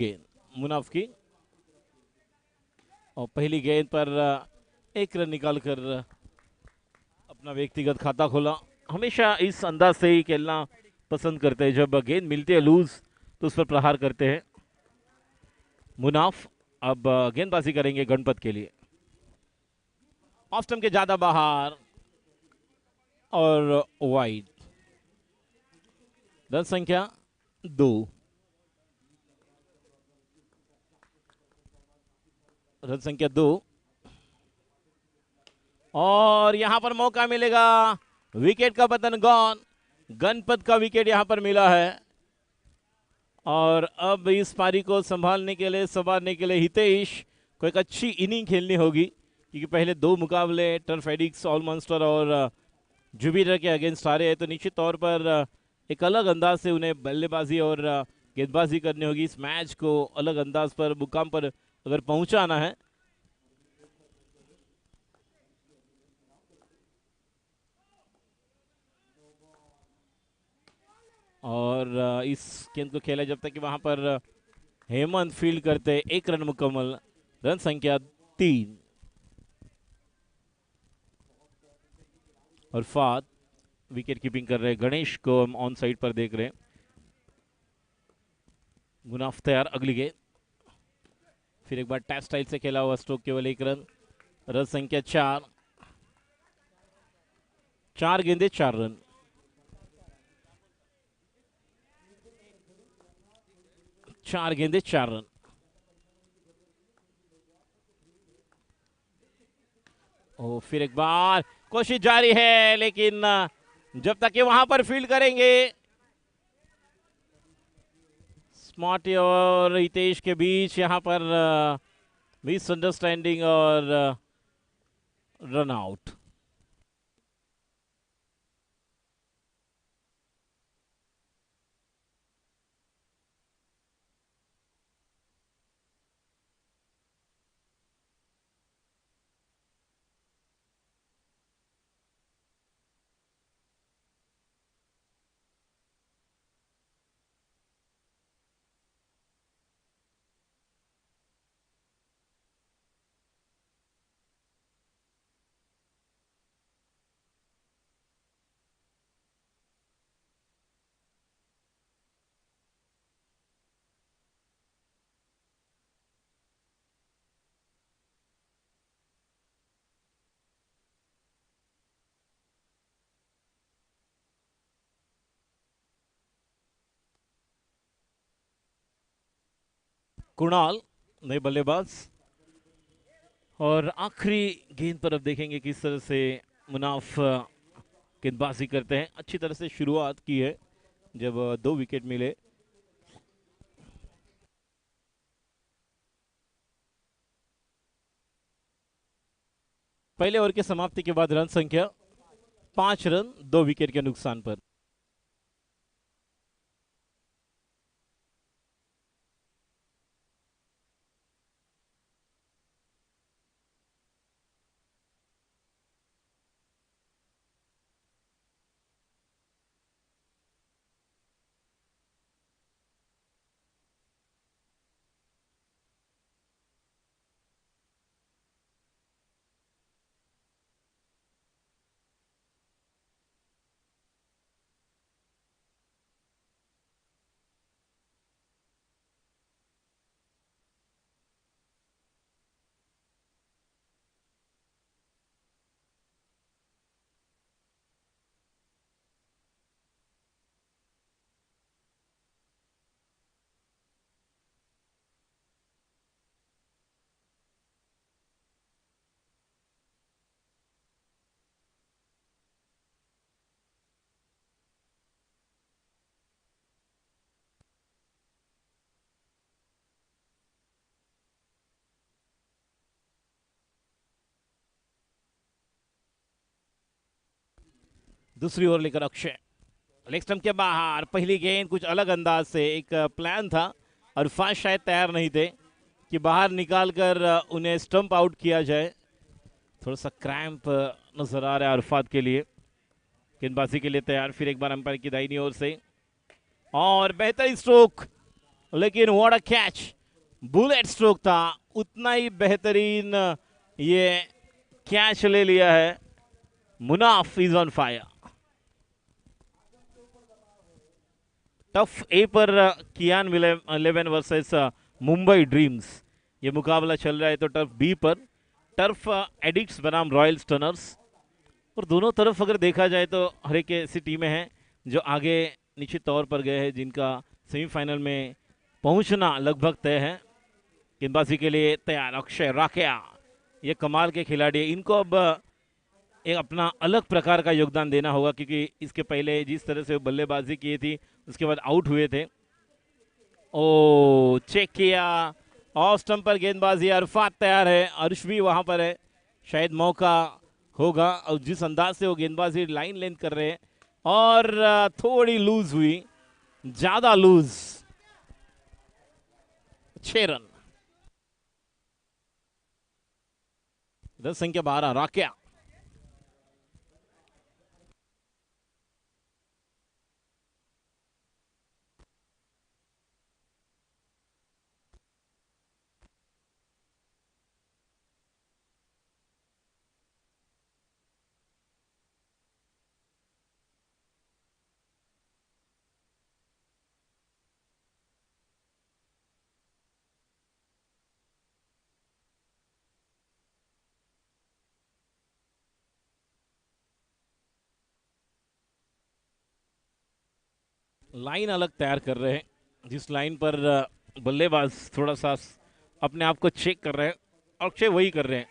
गेंद मुनाफ की और पहली गेंद पर एक रन निकालकर अपना व्यक्तिगत खाता खोला। हमेशा इस अंदाज से ही खेलना पसंद करते हैं, जब गेंद मिलती है लूज तो उस पर प्रहार करते हैं। मुनाफ अब गेंदबाजी करेंगे गणपत के लिए। ऑफ स्टंप के ज्यादा बाहर और वाइड। रन संख्या 2। रन संख्या 2 और यहां पर मौका मिलेगा। विकेट का पतन गॉन। गणपत का विकेट यहां पर मिला है और अब इस पारी को संभालने के लिए, संभालने के लिए हितेश को एक अच्छी इनिंग खेलनी होगी, क्योंकि पहले 2 मुकाबले टर्फ एडिक्स, ऑल मॉन्स्टर और जुपिटर के अगेंस्ट हारे हैं, तो निश्चित तौर पर एक अलग अंदाज से उन्हें बल्लेबाजी और गेंदबाजी करनी होगी। इस मैच को अलग अंदाज पर, मुकाम पर अगर पहुंचाना है। और इस गेंद को खेला जब तक कि वहां पर हेमंत फील्ड करते। 1 रन मुकम्मल। रन संख्या 3। और फात विकेट कीपिंग कर रहे हैं। गणेश को हम ऑन साइड पर देख रहे हैं। मुनाफ तैयार। अगली गेंद फिर एक बार टैप स्टाइल से खेला हुआ स्ट्रोक, केवल 1 रन। रन संख्या 4। 4 गेंदे 4 रन। चार गेंदे 4 रन। ओ फिर एक बार कोशिश जारी है, लेकिन जब तक कि वहां पर फील्ड करेंगे। स्मार्टी और हितेश के बीच यहां पर मिसअंडरस्टैंडिंग और रन आउट। कुणाल नए बल्लेबाज और आखिरी गेंद पर अब देखेंगे किस तरह से मुनाफ गेंदबाजी करते हैं। अच्छी तरह से शुरुआत की है जब 2 विकेट मिले। पहले ओवर की समाप्ति के बाद रन संख्या 5 रन 2 विकेट के नुकसान पर। दूसरी ओर लेकर अक्षय। लेग स्टंप के बाहर पहली गेंद कुछ अलग अंदाज से, एक प्लान था और फास्ट शायद तैयार नहीं थे कि बाहर निकालकर उन्हें स्टंप आउट किया जाए। थोड़ा सा क्रैम्प नजर आ रहा है अरफात के लिए। गेंदबाजी के लिए तैयार। फिर एक बार अंपायर की दाहिनी ओर से और बेहतर स्ट्रोक लेकिन what a catch, bullet stroke था, उतना ही बेहतरीन ये कैच ले लिया है। Munaf is on fire. Tough ए पर कियान 11 वर्सेस मुंबई ड्रीम्स ये मुकाबला चल रहा है। तो टर्फ बी पर टर्फ एडिक्ट्स बनाम रॉयल स्टनर्स। और दोनों तरफ अगर देखा जाए तो हर एक ऐसी टीमें हैं जो आगे निश्चित तौर पर गए हैं, जिनका सेमीफाइनल में पहुंचना लगभग तय है। गेंदबाजी के लिए तैयार अक्षय राकेया, ये कमाल के खिलाड़ी है। इनको अब एक अपना अलग प्रकार का योगदान देना होगा, क्योंकि इसके पहले जिस तरह से बल्लेबाजी की थी उसके बाद आउट हुए थे। ओ चेक किया, ऑफ स्टंप पर गेंदबाजी, अरफात तैयार है, अर्श भी वहां पर है, शायद मौका होगा। और जिस अंदाज से वो गेंदबाजी लाइन लेंथ कर रहे हैं, और थोड़ी लूज हुई, ज्यादा लूज। 6 रन, 10 संख्या 12 राकेया। लाइन अलग तैयार कर रहे हैं, जिस लाइन पर बल्लेबाज थोड़ा सा अपने आप को चेक कर रहे हैं, अक्षय वही कर रहे हैं।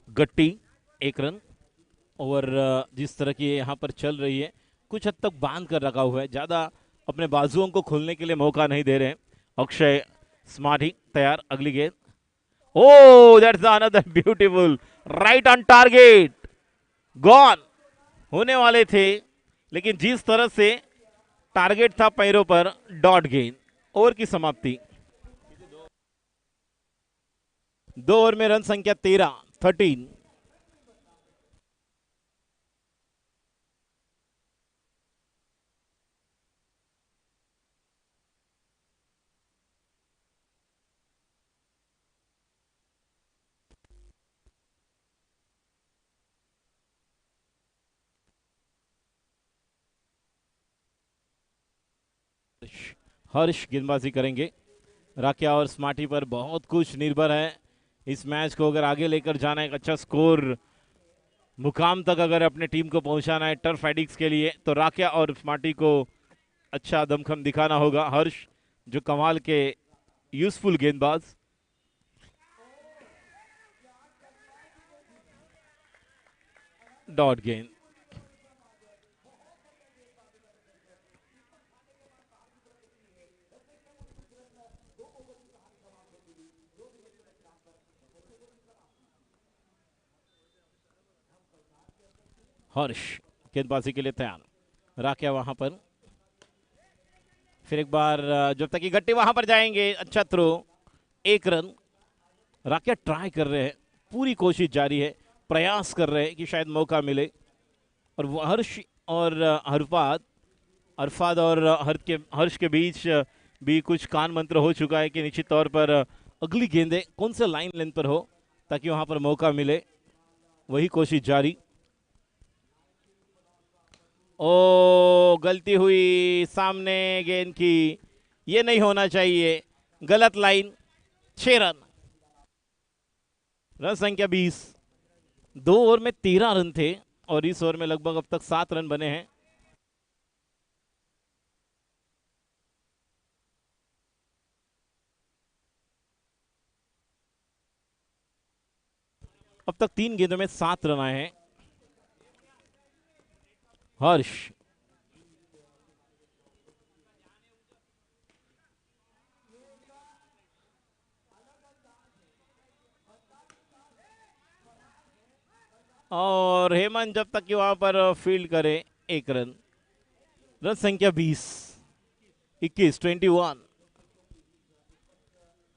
गट्टी 1 रन। और जिस तरह की यहाँ पर चल रही है, कुछ हद तक बांध कर रखा हुआ है, ज़्यादा अपने बाजुओं को खोलने के लिए मौका नहीं दे रहे हैं। अक्षय स्मार्ट ही तैयार, अगली गेंद। ओ that's another beautiful right on target, gone होने वाले थे, लेकिन जिस तरह से टारगेट था पैरों पर, डॉट गेंद। ओवर की समाप्ति। 2 ओवर में रन संख्या 13। हर्ष गेंदबाजी करेंगे। राकेया और स्मार्टी पर बहुत कुछ निर्भर है। इस मैच को अगर आगे लेकर जाना है, एक अच्छा स्कोर मुकाम तक अगर अपने टीम को पहुंचाना है टर्फ एडिक्स के लिए, तो राकेया और स्मार्टी को अच्छा दमखम दिखाना होगा। हर्ष जो कमाल के यूजफुल गेंदबाज। डॉट गेंद। हर्ष गेंदबाजी के लिए तैयार। राकेया वहां पर, फिर एक बार जब तक कि गट्टी वहां पर जाएंगे, अच्छा थ्रो, 1 रन। राकेया ट्राई कर रहे हैं, पूरी कोशिश जारी है, प्रयास कर रहे हैं कि शायद मौका मिले। और वो हर्ष और अरफाद और हर्ष के बीच भी कुछ कान मंत्र हो चुका है कि निश्चित तौर पर अगली गेंदें कौन से लाइन लेंथ पर हो ताकि वहां पर मौका मिले। वही कोशिश जारी। ओ गलती हुई सामने गेंद की, ये नहीं होना चाहिए, गलत लाइन। 6 रन, रन संख्या 20। 2 ओवर में 13 रन थे और इस ओवर में लगभग अब तक 7 रन बने हैं। अब तक 3 गेंदों में 7 रन आए हैं। हर्ष और हेमंत जब तक कि वहां पर फील्ड करे, 1 रन। रन संख्या 20, 21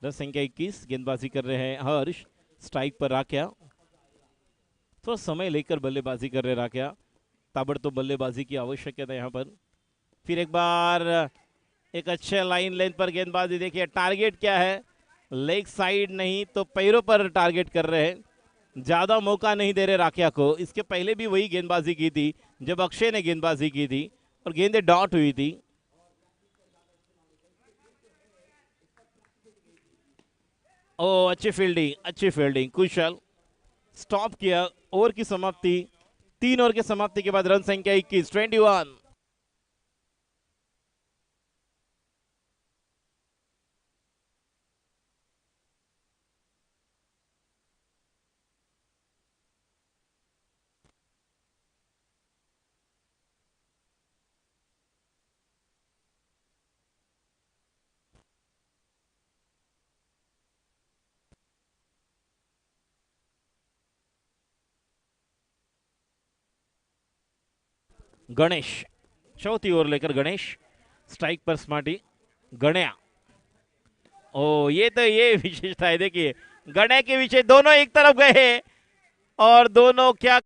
रन संख्या 21। गेंदबाजी कर रहे हैं हर्ष, स्ट्राइक पर राकेया, थोड़ा समय लेकर बल्लेबाजी कर रहे हैं राकेया, ताबड़तोड़ बल्लेबाजी की आवश्यकता है यहाँ पर। फिर एक बार एक अच्छे लाइन लेंथ पर गेंदबाजी। देखिए टारगेट क्या है, लेग साइड नहीं तो पैरों पर टारगेट कर रहे हैं, ज्यादा मौका नहीं दे रहे राखिया को। इसके पहले भी वही गेंदबाजी की थी जब अक्षय ने गेंदबाजी की थी और गेंदें डॉट हुई थी। ओ अच्छी फील्डिंग कुशल, स्टॉप किया। ओवर की समाप्ति, 3 ओवर की समाप्ति के बाद रन संख्या 21, 21। गणेश चौथी ओवर लेकर, गणेश स्ट्राइक पर स्मार्टी। गणया, ओ ये विशेषता है। देखिए गणय के पीछे दोनों एक तरफ गए और दोनों क्या।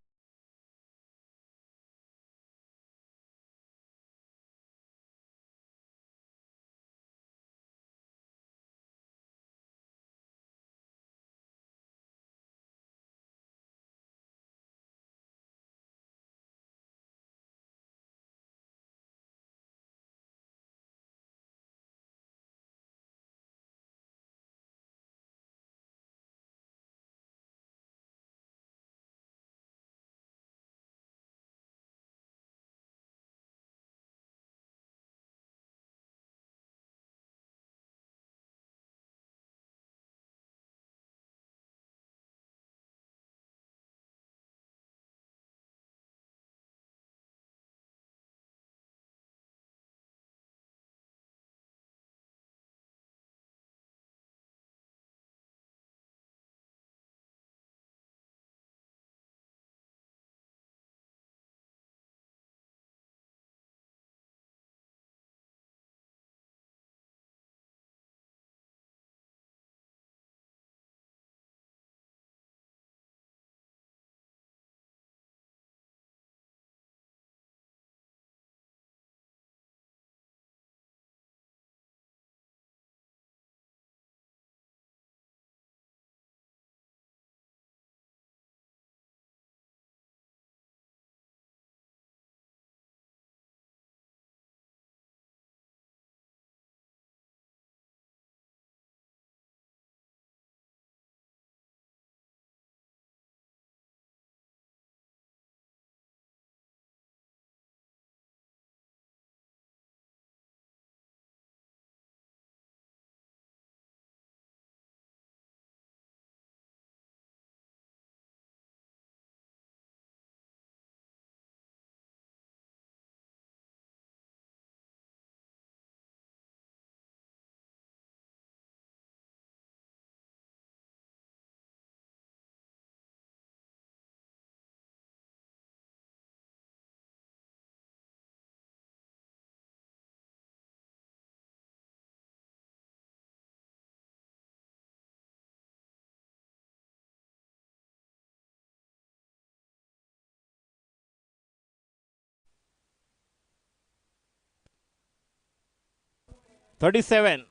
थर्टी सेवन,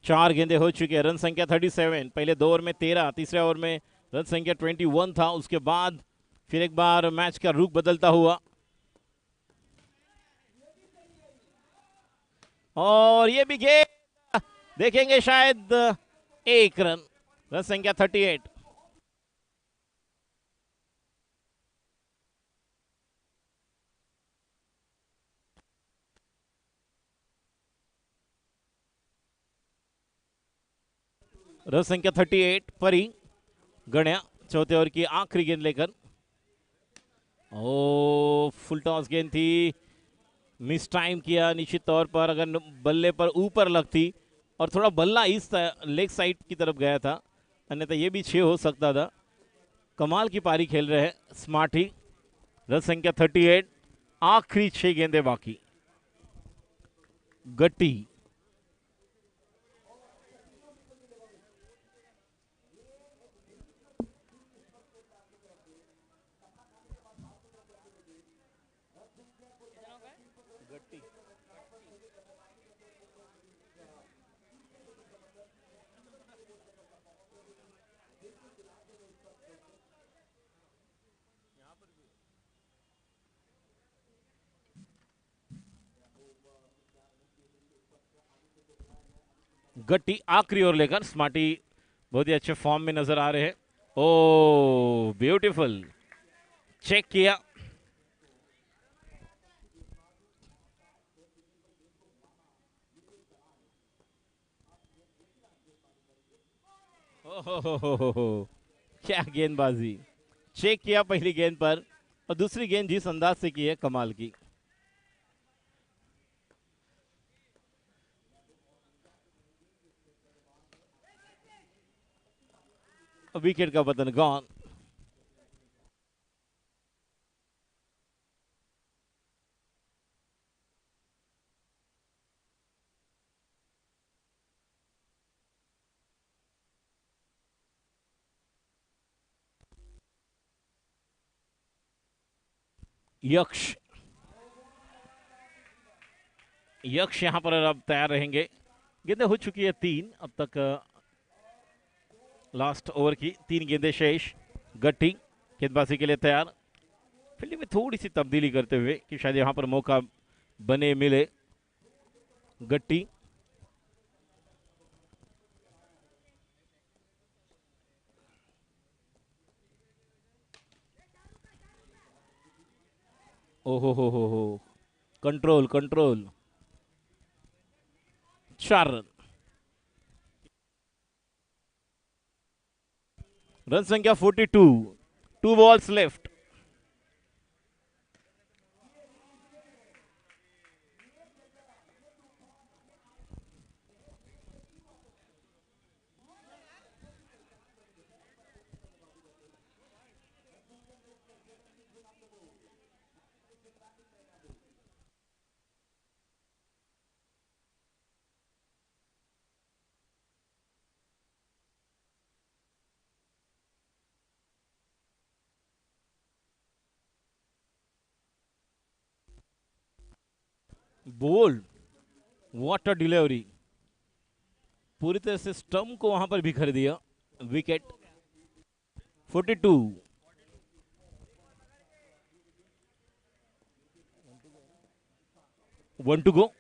4 गेंदे हो चुके हैं। रन संख्या 37, पहले 2 ओवर में 13, तीसरे ओवर में रन संख्या 21 था। उसके बाद फिर एक बार मैच का रुख बदलता हुआ और ये भी गेंद देखेंगे शायद 1 रन। रन संख्या 38। रन संख्या 38 परी। गणया चौथे ओवर की आखिरी गेंद लेकर, ओ फुल टॉस गेंद थी, मिस टाइम किया निश्चित तौर पर। अगर बल्ले पर ऊपर लगती और थोड़ा बल्ला इस लेग साइड की तरफ गया था, अन्यथा ये भी 6 हो सकता था। कमाल की पारी खेल रहे हैं स्मार्टी। रन संख्या 38, आखिरी 6 गेंदे बाकी। गट्टी, गट्टी आखिरी ओर लेकर स्मार्टी बहुत ही अच्छे फॉर्म में नजर आ रहे हैं। ओ ब्यूटीफुल, चेक किया। ओहो, क्या गेंदबाजी, चेक किया पहली गेंद पर और दूसरी गेंद जिस अंदाज से की है कमाल की। विकेट का पतन गॉन। यक्ष, यक्ष यहां पर अब तैयार रहेंगे। गेंदें हो चुकी है 3 अब तक, लास्ट ओवर की 3 गेंदें शेष। गट्टी गेंदबाजी के लिए तैयार, फील्डिंग में थोड़ी सी तब्दीली करते हुए कि शायद यहां पर मौका बने मिले। गट्टी, ओहो हो, कंट्रोल कंट्रोल, 4 रन। रन संख्या 42, 2 balls left. Bowled, what a delivery, पूरी तरह से स्टंप को वहां पर बिखर दिया। विकेट। 42, 1 to go.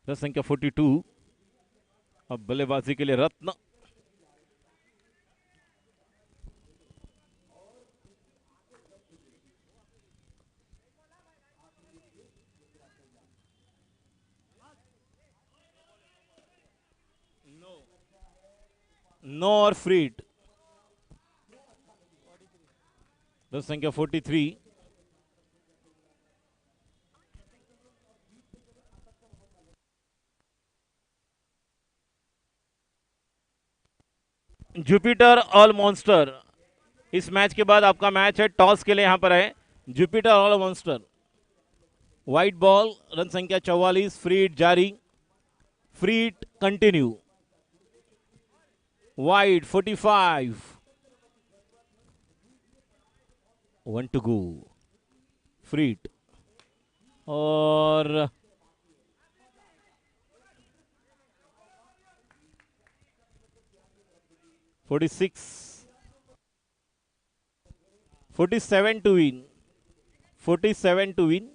रन संख्या 42। अब बल्लेबाजी के लिए रत्न। नो और फ्रीड। रन संख्या 43। जुपिटर ऑल मॉन्स्टर, इस मैच के बाद आपका मैच है टॉस के लिए यहां पर है। Jupiter all monster, white ball, run संख्या 44, फ्रीड जारी, फ्रीड कंटिन्यू, वाइड 45, 1 टू गो। फ्रीड और 46, 47 टू विन, 47 टू विन।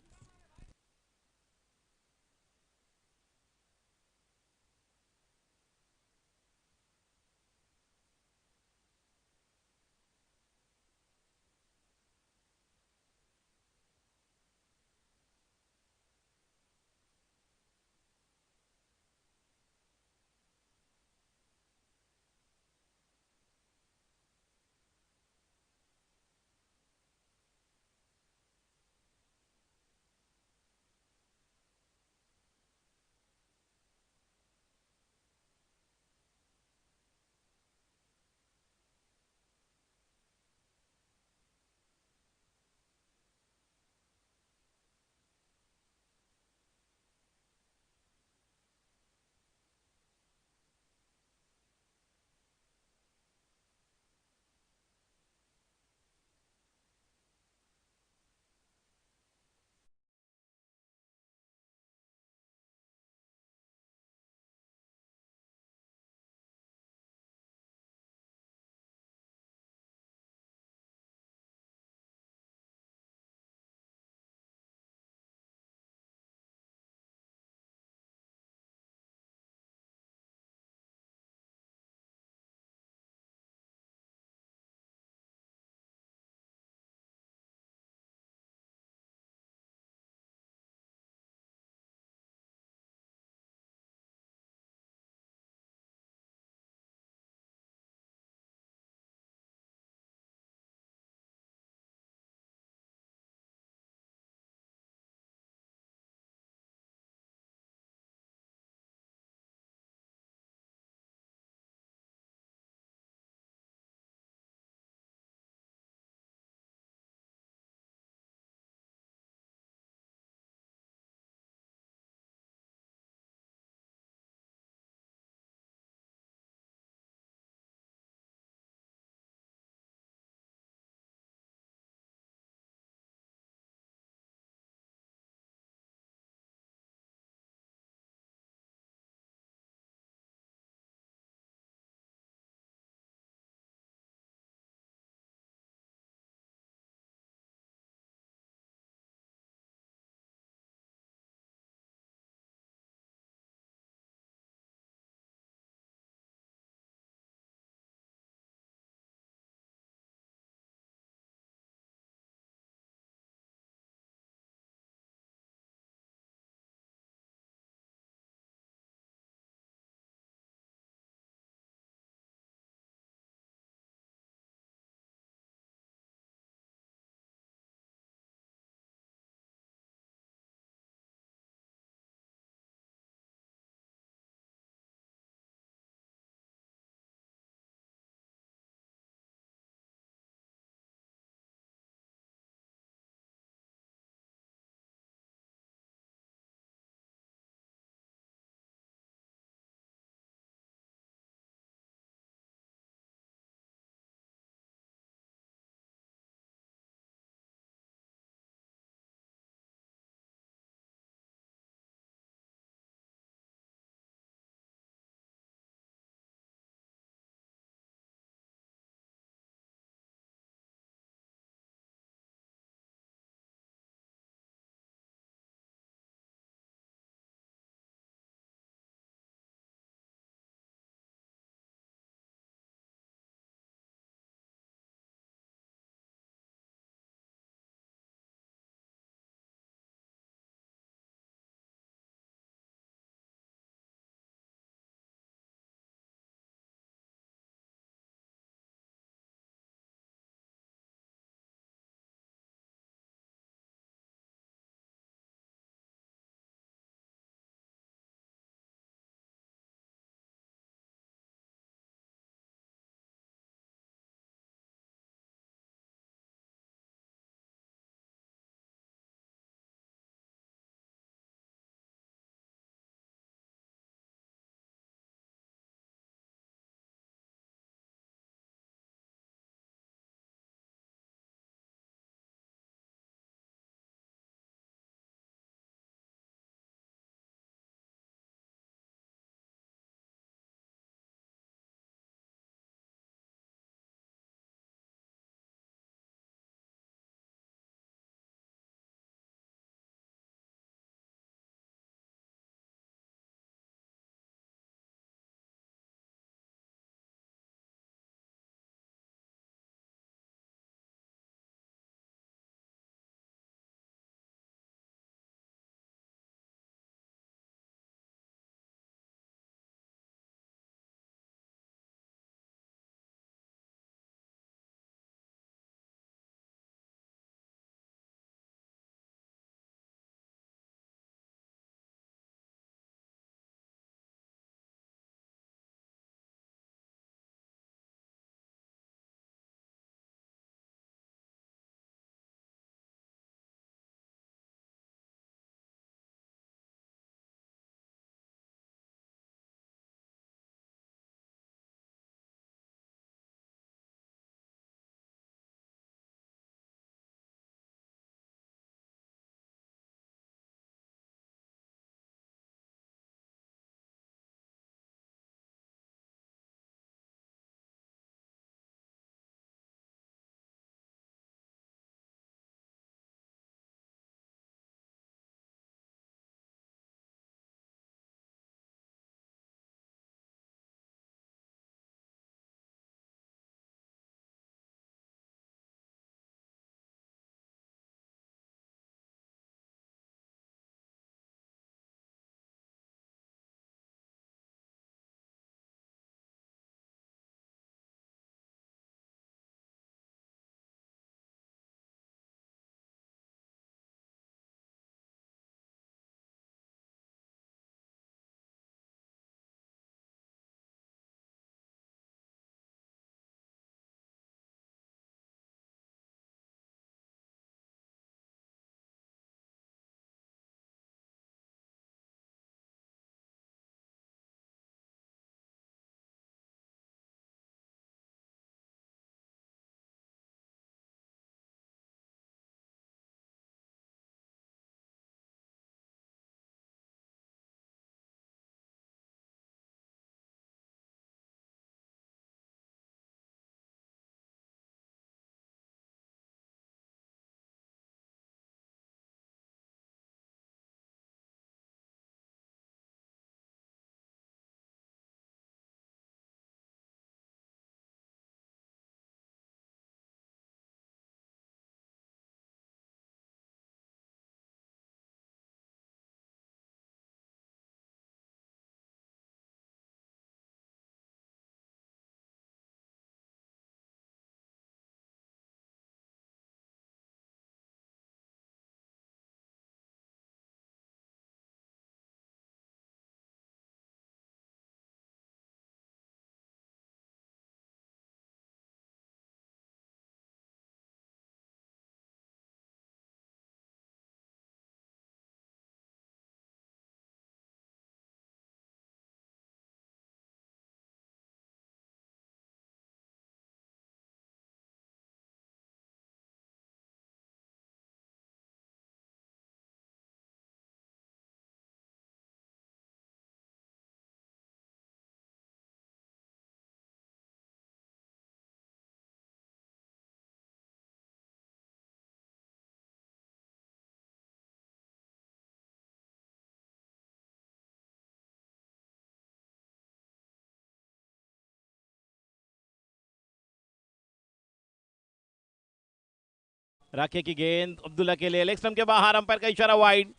राखे की गेंद अब्दुल्ला के लिए, लेग स्टंप के बाहर, अंपायर का इशारा वाइड,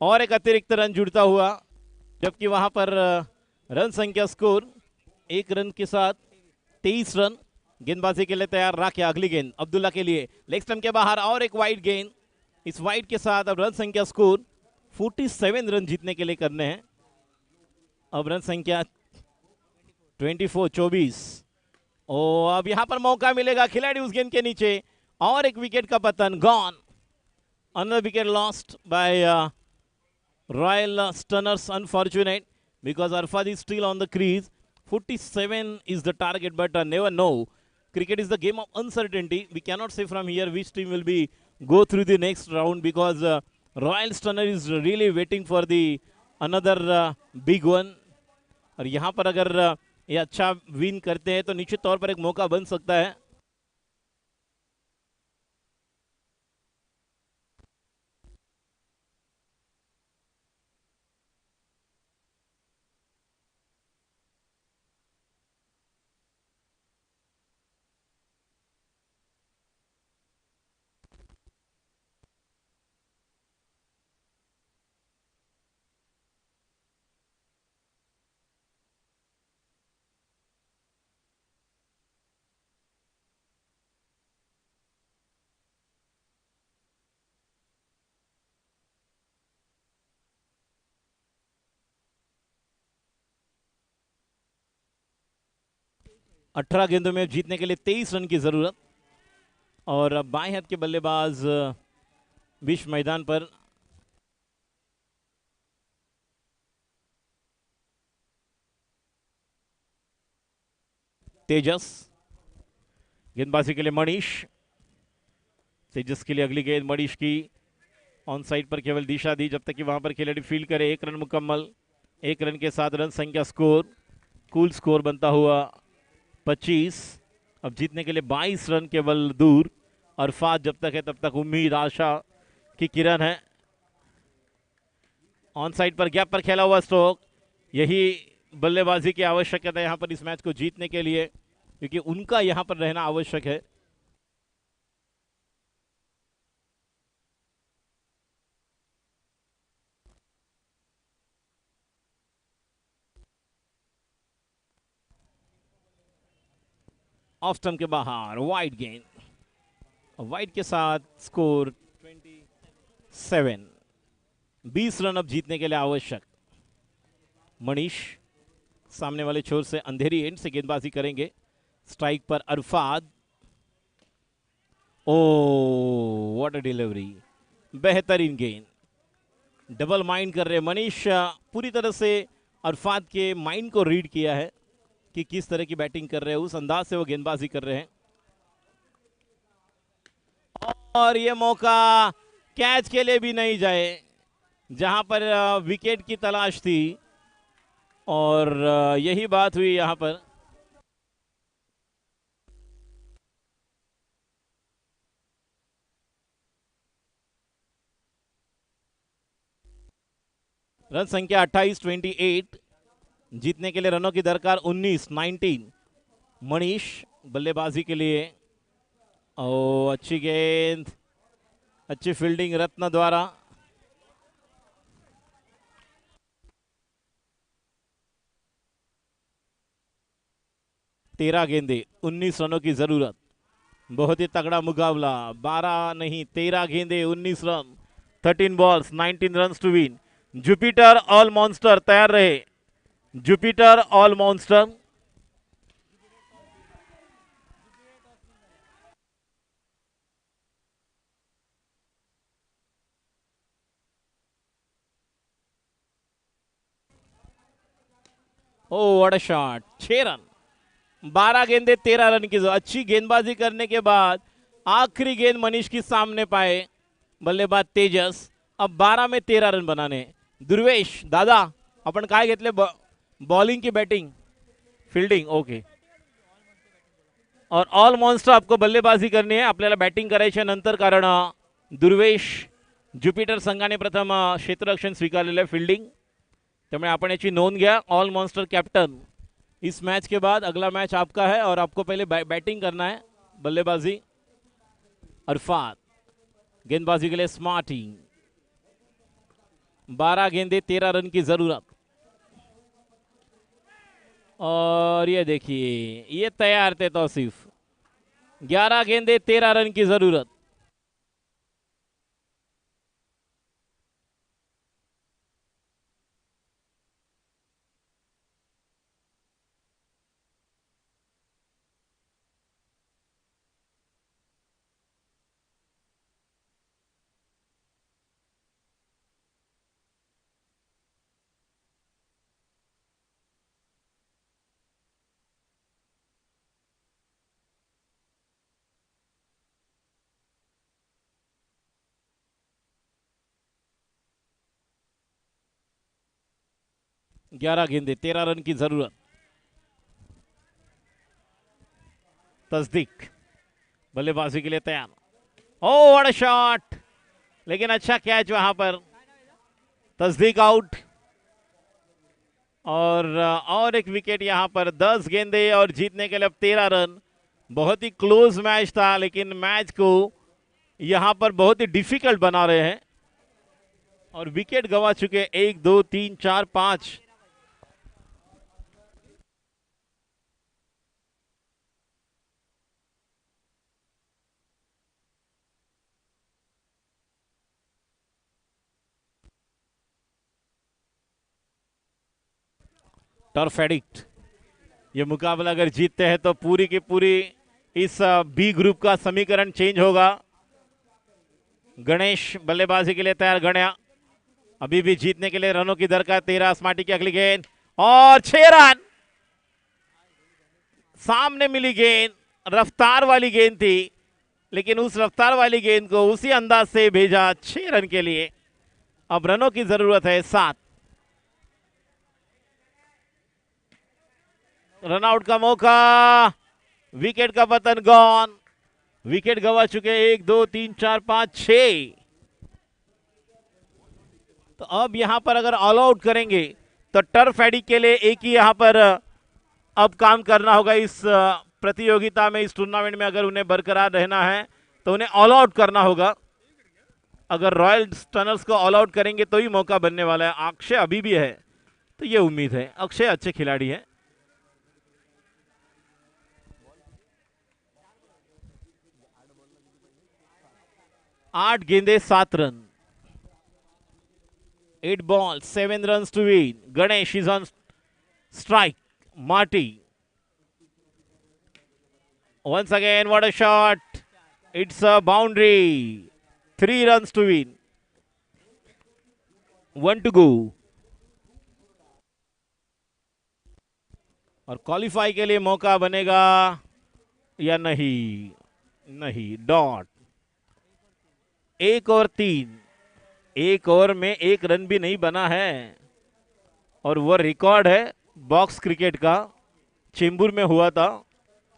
और एक अतिरिक्त रन जुड़ता हुआ, जबकि वहां पर रन संख्या स्कोर 1 रन के साथ 23 रन। गेंदबाजी के लिए तैयार राखे, अगली गेंद अब्दुल्ला के लिए, लेग स्टंप के बाहर, और एक वाइड गेंद। इस वाइड के साथ अब रन संख्या स्कोर 47 रन जीतने के लिए करने हैं। अब रन संख्या 24। और अब यहां पर मौका मिलेगा, खिलाड़ी उस गेंद के नीचे, और एक विकेट का पतन, gone. Another wicket lost by Royal Stunners, unfortunate because Arfad is still on the crease. 47 is the target, but never know. Cricket is the game of uncertainty. We cannot say from here which team will be go through the next round because Royal Stunner is really waiting for the another big one. और यहाँ पर अगर ये अच्छा win करते हैं तो निश्चित तौर पर एक मौका बन सकता है। अठारह गेंदों में जीतने के लिए 23 रन की जरूरत। और अब बाएं हाथ के बल्लेबाज बीच मैदान पर तेजस, गेंदबाजी के लिए मनीष, तेजस के लिए अगली गेंद मनीष की, ऑन साइड पर केवल दिशा दी जब तक कि वहां पर खिलाड़ी फील्ड करे। 1 रन मुकम्मल, 1 रन के साथ रन संख्या स्कोर, कूल स्कोर बनता हुआ 25। अब जीतने के लिए 22 रन केवल दूर। अरफात जब तक है तब तक उम्मीद, आशा की किरण है। ऑन साइड पर गैप पर खेला हुआ स्ट्रोक, यही बल्लेबाजी की आवश्यकता है यहाँ पर इस मैच को जीतने के लिए, क्योंकि उनका यहाँ पर रहना आवश्यक है। ऑफ स्टंप के बाहर वाइड गेंद, वाइड के साथ स्कोर 27। 20 रन अब जीतने के लिए आवश्यक। मनीष सामने वाले छोर से अंधेरी एंड से गेंदबाजी करेंगे। स्ट्राइक पर अरफाद, ओ व्हाट अ डिलीवरी, बेहतरीन गेंद। डबल माइंड कर रहे मनीष, पूरी तरह से अरफाद के माइंड को रीड किया है कि किस तरह की बैटिंग कर रहे हैं, उस अंदाज से वो गेंदबाजी कर रहे हैं। और ये मौका कैच के लिए भी नहीं जाए, जहां पर विकेट की तलाश थी, और यही बात हुई यहां पर। रन संख्या 28, 28। जीतने के लिए रनों की दरकार 19। मनीष बल्लेबाजी के लिए, ओ अच्छी गेंद, अच्छी फील्डिंग रत्न द्वारा। तेरह गेंदे 19 रनों की जरूरत, बहुत ही तगड़ा मुकाबला। 12 नहीं 13 गेंदे 19 run, 13 balls 19 run to win. Jupiter all monster तैयार रहे, Jupiter all monster. Oh what a shot, 6 run. 12 गेंदे 13 रन की अच्छी गेंदबाजी करने के बाद आखिरी गेंद मनीष की सामने पाए बल्लेबाज तेजस। अब 12 में 13 रन बनाने। दुर्वेश दादा, आपण काय घेतले, बॉलिंग की बैटिंग, फील्डिंग, ओके। और ऑल मॉन्स्टर आपको बल्लेबाजी करनी आहे, आपल्याला बॅटिंग करायच्या नंतर, कारण दुर्वेश ज्युपिटर संघाने प्रथम क्षेत्ररक्षण स्वीकारलेलं आहे, फील्डिंग, त्यामुळे आपण याची नोंद घ्या। ऑल मॉन्स्टर कैप्टन, इस मैच के बाद अगला मैच आपका है और आपको पहले बैटिंग करना है, बल्लेबाजी। अरफात गेंदबाजी के लिए स्मार्टी। 12 गेंदे 13 रन की जरूरत। और ये देखिए ये तैयार थे तौसीफ। 11 गेंदे 13 रन की जरूरत। ग्यारह गेंदे 13 रन की जरूरत। तस्दीक बल्लेबाजी के लिए तैयार। ओ व्हाट अ शॉट, लेकिन अच्छा कैच वहां पर। तस्दीक आउट। और एक विकेट यहां पर। 10 गेंदे और जीतने के लिए अब 13 रन। बहुत ही क्लोज मैच था, लेकिन मैच को यहां पर बहुत ही डिफिकल्ट बना रहे हैं। और विकेट गंवा चुके 1 2 3 4 5। Turf addict. ये मुकाबला अगर जीतते हैं तो पूरी की पूरी इस बी ग्रुप का समीकरण चेंज होगा। गणेश बल्लेबाजी के लिए तैयार। गण्या अभी भी जीतने के लिए रनों की दरकार। 13 स्मार्टी की अगली गेंद और 6 रन। सामने मिली गेंद रफ्तार वाली गेंद थी, लेकिन उस रफ्तार वाली गेंद को उसी अंदाज से भेजा 6 रन के लिए। अब रनों की जरूरत है 7। रनआउट का मौका। विकेट का पतन गॉन। विकेट गंवा चुके 1 2 3 4 5 6। तो अब यहां पर अगर ऑल आउट करेंगे तो टर्फ एडिक के लिए एक ही यहां पर अब काम करना होगा। इस प्रतियोगिता में, इस टूर्नामेंट में अगर उन्हें बरकरार रहना है तो उन्हें ऑल आउट करना होगा। अगर रॉयल टनल्स को ऑल आउट करेंगे तो ही मौका बनने वाला है। अक्षय अभी भी है, तो ये उम्मीद है। अक्षय अच्छे खिलाड़ी हैं। आठ गेंदे 7 run. 8 balls 7 runs to win. Ganesh is on strike. Marty once again, what a shot. It's a boundary. 3 runs to win. 1 to go. और क्वालिफाई के लिए मौका बनेगा या नहीं? नहीं, डॉट। 1 और 3। 1 ओवर में 1 रन भी नहीं बना है, और वह रिकॉर्ड है बॉक्स क्रिकेट का। चेंबूर में हुआ था,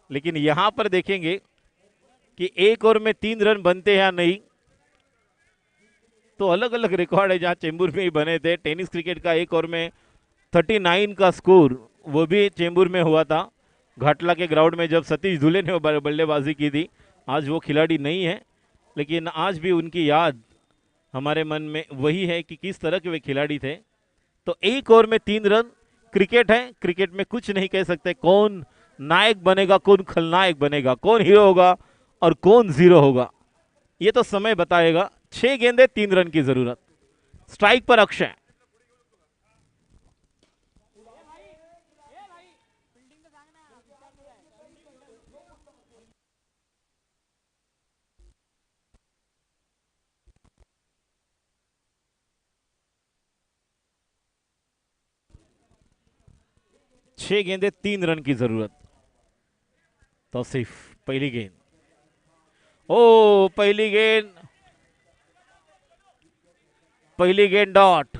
लेकिन यहां पर देखेंगे कि 1 ओवर में 3 रन बनते हैं या नहीं। तो अलग अलग रिकॉर्ड है, जहां चेंबूर में ही बने थे। टेनिस क्रिकेट का 1 ओवर में 39 का स्कोर, वो भी चेंबूर में हुआ था, घाटला के ग्राउंड में, जब सतीश धुले ने बल्लेबाजी की थी। आज वो खिलाड़ी नहीं है, लेकिन आज भी उनकी याद हमारे मन में वही है कि किस तरह के वे खिलाड़ी थे। तो 1 ओवर में 3 रन। क्रिकेट है, क्रिकेट में कुछ नहीं कह सकते। कौन नायक बनेगा, कौन खलनायक बनेगा, कौन हीरो होगा और कौन जीरो होगा, ये तो समय बताएगा। 6 गेंदे 3 रन की जरूरत। स्ट्राइक पर अक्षय। छह गेंदे 3 रन की जरूरत। तौसीफ पहली गेंद। ओ पहली गेंद, पहली गेंद डॉट।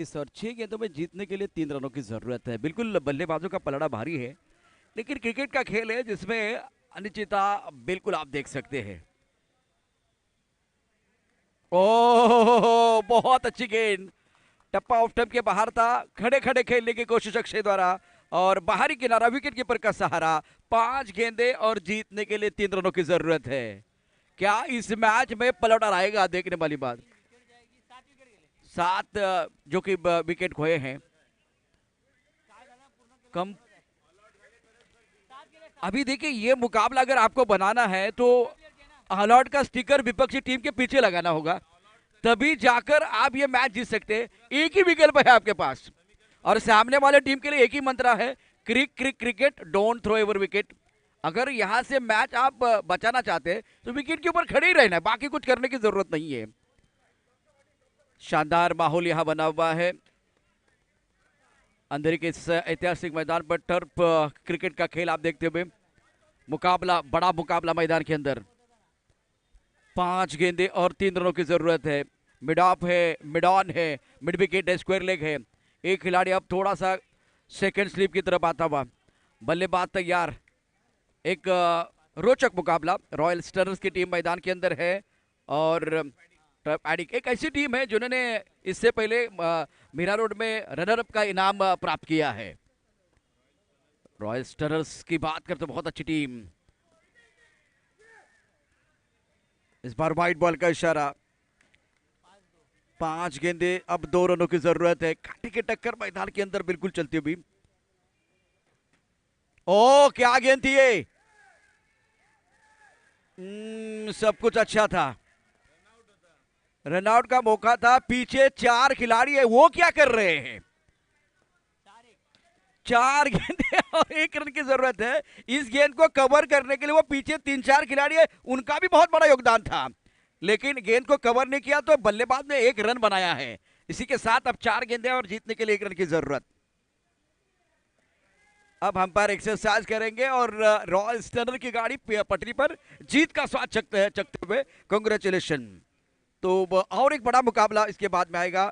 इस और 6 गेंदों में जीतने के लिए 3 रनों की जरूरत है। बिल्कुल बल्लेबाजों का पलड़ा भारी है, लेकिन क्रिकेट का खेल है जिसमें अनिश्चितता बिल्कुल आप देख सकते हैं। ओह, बहुत अच्छी गेंद, टप्पा ऑफ स्टंप के बाहर था, खड़े खड़े खेलने की कोशिश अक्षय द्वारा और बाहरी किनारा, विकेट कीपर का सहारा। 5 गेंदे और जीतने के लिए 3 रनों की जरूरत है। क्या इस मैच में पलट आएगा, देखने वाली बात। 7 जो कि विकेट खोए हैं। कम अभी देखिए, ये मुकाबला अगर आपको बनाना है तो अलॉट का स्टिकर विपक्षी टीम के पीछे लगाना होगा, तभी जाकर आप ये मैच जीत सकते हैं। एक ही विकल्प है आपके पास और सामने वाले टीम के लिए एक ही मंत्र है, cricket don't throw ever wicket. अगर यहां से मैच आप बचाना चाहते हैं तो विकेट के ऊपर खड़े ही रहना है, बाकी कुछ करने की जरूरत नहीं है। शानदार माहौल यहां बना हुआ है अंधेरे के इस ऐतिहासिक मैदान पर। टर्फ क्रिकेट का खेल आप देखते हुए मुकाबला, बड़ा मुकाबला मैदान के अंदर। 5 गेंदे और 3 रनों की जरूरत है। मिड ऑफ है, मिड ऑन है, मिड विकेट है, स्क्वायर लेग है। एक खिलाड़ी अब थोड़ा सा सेकंड स्लिप की तरफ आता हुआ, बल्लेबाज तैयार। एक रोचक मुकाबला, रॉयल स्टर्स की टीम मैदान के अंदर है और एडिक एक ऐसी टीम है जिन्होंने इससे पहले मीरा रोड में रनर अप का इनाम प्राप्त किया है। रॉयल स्टर्स की बात करते बहुत अच्छी टीम। इस बार वाइट बॉल का इशारा। 5 गेंदे, अब 2 रनों की जरूरत है। काटी की टक्कर मैदान के अंदर बिल्कुल चलती हुई। ओ, क्या गेंद थी ये। सब कुछ अच्छा था, रनआउट का मौका था, पीछे 4 खिलाड़ी है, वो क्या कर रहे हैं। 4 गेंदे और 1 रन की जरूरत है। इस गेंद को कवर करने के लिए वो पीछे 3-4 खिलाड़ी है, उनका भी बहुत बड़ा योगदान था, लेकिन गेंद को कवर नहीं किया तो बल्लेबाज ने 1 रन बनाया है। इसी के साथ अब 4 गेंदे और जीतने के लिए 1 रन की जरूरत। अब अंपायर एक्सरसाइज करेंगे और रॉयल स्टनर की गाड़ी पटरी पर जीत का स्वाद चखते हुए कांग्रेचुलेशन। तो और एक बड़ा मुकाबला इसके बाद में आएगा।